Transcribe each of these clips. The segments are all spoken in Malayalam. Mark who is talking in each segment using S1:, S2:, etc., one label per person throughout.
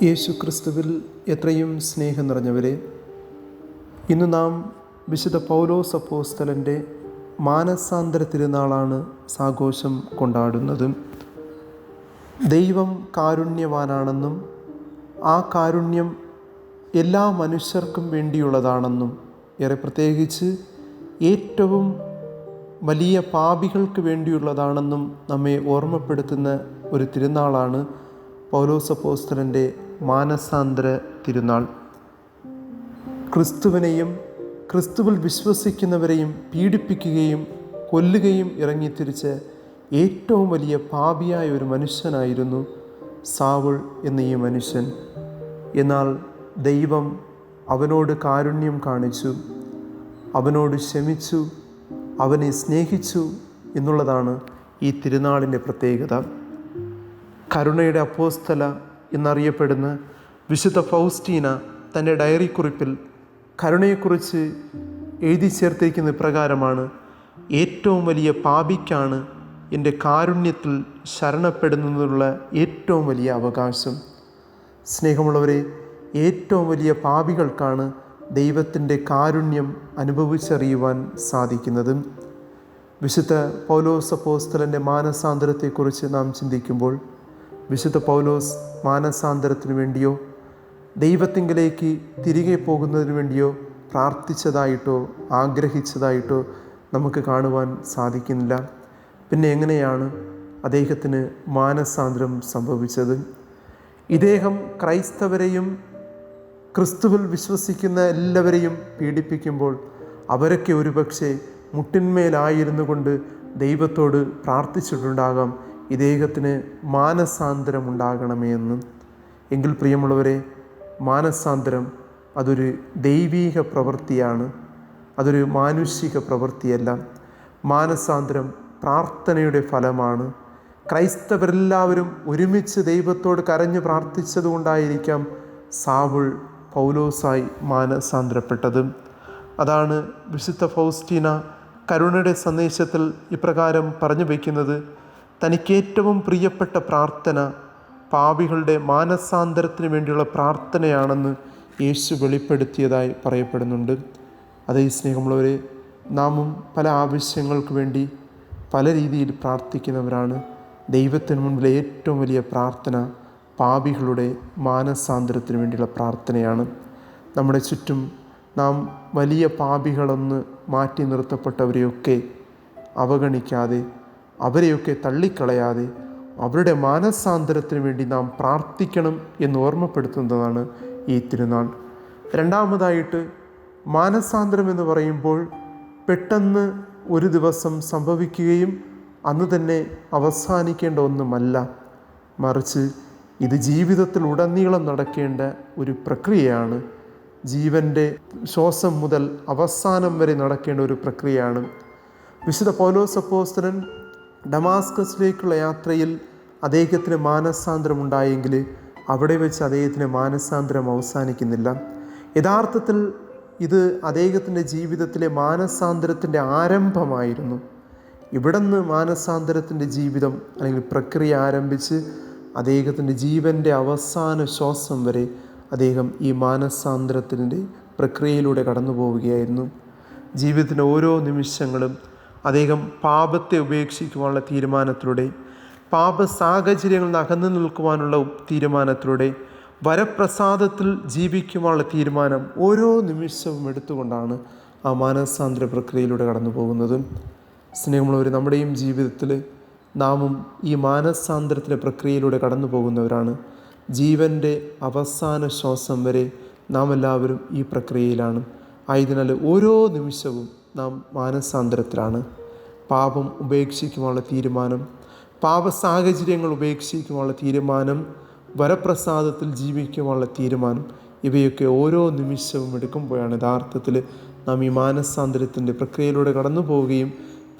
S1: യേശു ക്രിസ്തുവിൽ എത്രയും സ്നേഹം നിറഞ്ഞവരെ, ഇന്ന് നാം വിശുദ്ധ പൗലോസ് അപ്പോസ്തലൻ്റെ മാനസാന്തര തിരുനാളാണ് സാഘോഷം കൊണ്ടാടുന്നത്. ദൈവം കാരുണ്യവാനാണെന്നും ആ കാരുണ്യം എല്ലാ മനുഷ്യർക്കും വേണ്ടിയുള്ളതാണെന്നും ഏറെ പ്രത്യേകിച്ച് ഏറ്റവും വലിയ പാപികൾക്ക് വേണ്ടിയുള്ളതാണെന്നും നമ്മെ ഓർമ്മപ്പെടുത്തുന്ന ഒരു തിരുനാളാണ് പൗലോസ് അപ്പോസ്തലൻ്റെ മാനസാന്തര തിരുനാൾ. ക്രിസ്തുവിനെയും ക്രിസ്തുവിൽ വിശ്വസിക്കുന്നവരെയും പീഡിപ്പിക്കുകയും കൊല്ലുകയും ഇറങ്ങിത്തിരിച്ച് ഏറ്റവും വലിയ പാപിയായ ഒരു മനുഷ്യനായിരുന്നു സാവുൾ എന്ന ഈ മനുഷ്യൻ. എന്നാൽ ദൈവം അവനോട് കാരുണ്യം കാണിച്ചു, അവനോട് ക്ഷമിച്ചു, അവനെ സ്നേഹിച്ചു എന്നുള്ളതാണ് ഈ തിരുനാളിൻ്റെ പ്രത്യേകത. കരുണയുടെ അപ്പോസ്തല എന്നറിയപ്പെടുന്ന വിശുദ്ധ ഫൗസ്റ്റീന തൻ്റെ ഡയറി കുറിപ്പിൽ കരുണയെക്കുറിച്ച് എഴുതി ചേർത്തിരിക്കുന്ന ഇപ്രകാരമാണ്: ഏറ്റവും വലിയ പാപിക്കാണ് എൻ്റെ കാരുണ്യത്തിൽ ശരണപ്പെടുന്നതിനുള്ള ഏറ്റവും വലിയ അവകാശം. സ്നേഹമുള്ളവരെ, ഏറ്റവും വലിയ പാപികൾക്കാണ് ദൈവത്തിൻ്റെ കാരുണ്യം അനുഭവിച്ചറിയുവാൻ സാധിക്കുന്നത്. വിശുദ്ധ പൗലോസ് അപ്പോസ്തലൻ്റെ മാനസാന്തരത്തെക്കുറിച്ച് നാം ചിന്തിക്കുമ്പോൾ വിശുദ്ധ പൗലോസ് മാനസാന്തരത്തിന് വേണ്ടിയോ ദൈവത്തിങ്കലേക്ക് തിരികെ പോകുന്നതിന് വേണ്ടിയോ പ്രാർത്ഥിച്ചതായിട്ടോ ആഗ്രഹിച്ചതായിട്ടോ നമുക്ക് കാണുവാൻ സാധിക്കുന്നില്ല. പിന്നെ എങ്ങനെയാണ് അദ്ദേഹത്തിന് മാനസാന്തരം സംഭവിച്ചത്? ഇദ്ദേഹം ക്രൈസ്തവരെയും ക്രിസ്തുവിൽ വിശ്വസിക്കുന്ന എല്ലാവരെയും പീഡിപ്പിക്കുമ്പോൾ അവരൊക്കെ ഒരുപക്ഷെ മുട്ടിന്മേലായിരുന്നു കൊണ്ട് ദൈവത്തോട് പ്രാർത്ഥിച്ചിട്ടുണ്ടാകാം, ഇദ്ദേഹത്തിന് മാനസാന്തരം ഉണ്ടാകണമേ എന്ന്. എങ്കിൽ പ്രിയമുള്ളവരെ, മാനസാന്തരം അതൊരു ദൈവീക പ്രവൃത്തിയാണ്, അതൊരു മാനുഷിക പ്രവൃത്തിയല്ല. മാനസാന്തരം പ്രാർത്ഥനയുടെ ഫലമാണ്. ക്രൈസ്തവരെല്ലാവരും ഒരുമിച്ച് ദൈവത്തോട് കരഞ്ഞു പ്രാർത്ഥിച്ചതുകൊണ്ടായിരിക്കാം സാവുൾ പൗലോസായി മാനസാന്തരപ്പെട്ടത്. അതാണ് വിശുദ്ധ ഫൗസ്റ്റീന കരുണയുടെ സന്ദേശത്തിൽ ഇപ്രകാരം പറഞ്ഞു വയ്ക്കുന്നത്: തനിക്ക് ഏറ്റവും പ്രിയപ്പെട്ട പ്രാർത്ഥന പാപികളുടെ മാനസാന്തരത്തിന് വേണ്ടിയുള്ള പ്രാർത്ഥനയാണെന്ന് യേശു വെളിപ്പെടുത്തിയതായി പറയപ്പെടുന്നുണ്ട്. അതേ സ്നേഹമുള്ളവരെ, നാമും പല ആവശ്യങ്ങൾക്ക് വേണ്ടി പല രീതിയിൽ പ്രാർത്ഥിക്കുന്നവരാണ്. ദൈവത്തിന് മുൻപിലെ ഏറ്റവും വലിയ പ്രാർത്ഥന പാപികളുടെ മാനസാന്തരത്തിന് വേണ്ടിയുള്ള പ്രാർത്ഥനയാണ്. നമ്മുടെ ചുറ്റും നാം വലിയ പാപികളെന്ന് മാറ്റി നിർത്തപ്പെട്ടവരെയൊക്കെ അവഗണിക്കാതെ, അവരെയൊക്കെ തള്ളിക്കളയാതെ അവരുടെ മാനസാന്തരത്തിന് വേണ്ടി നാം പ്രാർത്ഥിക്കണം എന്ന് ഓർമ്മപ്പെടുത്തുന്നതാണ് ഈ തിരുനാൾ. രണ്ടാമതായിട്ട്, മാനസാന്തരം എന്ന് പറയുമ്പോൾ പെട്ടെന്ന് ഒരു ദിവസം സംഭവിക്കുകയും അന്ന് തന്നെ അവസാനിക്കേണ്ട ഒന്നുമല്ല, മറിച്ച് ഇത് ജീവിതത്തിൽ ഉടനീളം നടക്കേണ്ട ഒരു പ്രക്രിയയാണ്. ജീവൻ്റെ ശ്വാസം മുതൽ അവസാനം വരെ നടക്കേണ്ട ഒരു പ്രക്രിയയാണ്. വിശുദ്ധ പൗലോസ് അപ്പോസ്തലൻ ഡമാസ്കസിലേക്കുള്ള യാത്രയിൽ അദ്ദേഹത്തിന് മാനസാന്തരം ഉണ്ടായെങ്കിൽ അവിടെ വെച്ച് അദ്ദേഹത്തിന് മാനസാന്തരം അവസാനിക്കുന്നില്ല. യഥാർത്ഥത്തിൽ ഇത് അദ്ദേഹത്തിൻ്റെ ജീവിതത്തിലെ മാനസാന്തരത്തിൻ്റെ ആരംഭമായിരുന്നു. ഇവിടെ നിന്ന് മാനസാന്തരത്തിൻ്റെ ജീവിതം അല്ലെങ്കിൽ പ്രക്രിയ ആരംഭിച്ച് അദ്ദേഹത്തിൻ്റെ ജീവൻ്റെ അവസാന ശ്വാസം വരെ അദ്ദേഹം ഈ മാനസാന്തരത്തിൻ്റെ പ്രക്രിയയിലൂടെ കടന്നു പോവുകയായിരുന്നു. ജീവിതത്തിൻ്റെ ഓരോ നിമിഷങ്ങളും അദ്ദേഹം പാപത്തെ ഉപേക്ഷിക്കുവാനുള്ള തീരുമാനത്തിലൂടെ, പാപ സാഹചര്യങ്ങളിൽ നിന്ന് അകന്നു നിൽക്കുവാനുള്ള തീരുമാനത്തിലൂടെ, വരപ്രസാദത്തിൽ ജീവിക്കുവാനുള്ള തീരുമാനം ഓരോ നിമിഷവും എടുത്തുകൊണ്ടാണ് ആ മാനസാന്തര പ്രക്രിയയിലൂടെ കടന്നു പോകുന്നത്. സ്നേഹമുള്ളവർ, നമ്മുടെയും ജീവിതത്തിൽ നാമും ഈ മാനസാന്തരത്തിൻ്റെ പ്രക്രിയയിലൂടെ കടന്നു പോകുന്നവരാണ്. ജീവൻ്റെ അവസാന ശ്വാസം വരെ നാം എല്ലാവരും ഈ പ്രക്രിയയിലാണ്. ആയതിനാൽ ഓരോ നിമിഷവും നാം മാനസാന്തരത്തിലാണ്. പാപം ഉപേക്ഷിക്കുവാനുള്ള തീരുമാനം, പാപ സാഹചര്യങ്ങൾ ഉപേക്ഷിക്കുവാനുള്ള തീരുമാനം, വരപ്രസാദത്തിൽ ജീവിക്കുവാനുള്ള തീരുമാനം, ഇവയൊക്കെ ഓരോ നിമിഷവും എടുക്കുമ്പോഴാണ് യഥാർത്ഥത്തിൽ നാം ഈ മാനസാന്തരത്തിൻ്റെ പ്രക്രിയയിലൂടെ കടന്നു പോവുകയും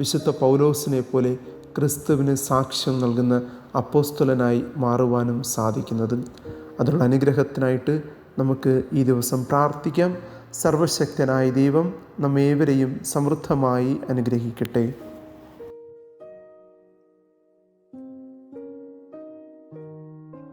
S1: വിശുദ്ധ പൗലോസിനെ പോലെ ക്രിസ്തുവിന് സാക്ഷ്യം നൽകുന്ന അപ്പോസ്തലനായി മാറുവാനും സാധിക്കുന്നത്. അതിനുള്ള അനുഗ്രഹത്തിനായിട്ട് നമുക്ക് ഈ ദിവസം പ്രാർത്ഥിക്കാം. സർവശക്തനായ ദൈവം നമ്മേവരെയും സമൃദ്ധമായി അനുഗ്രഹിക്കട്ടെ.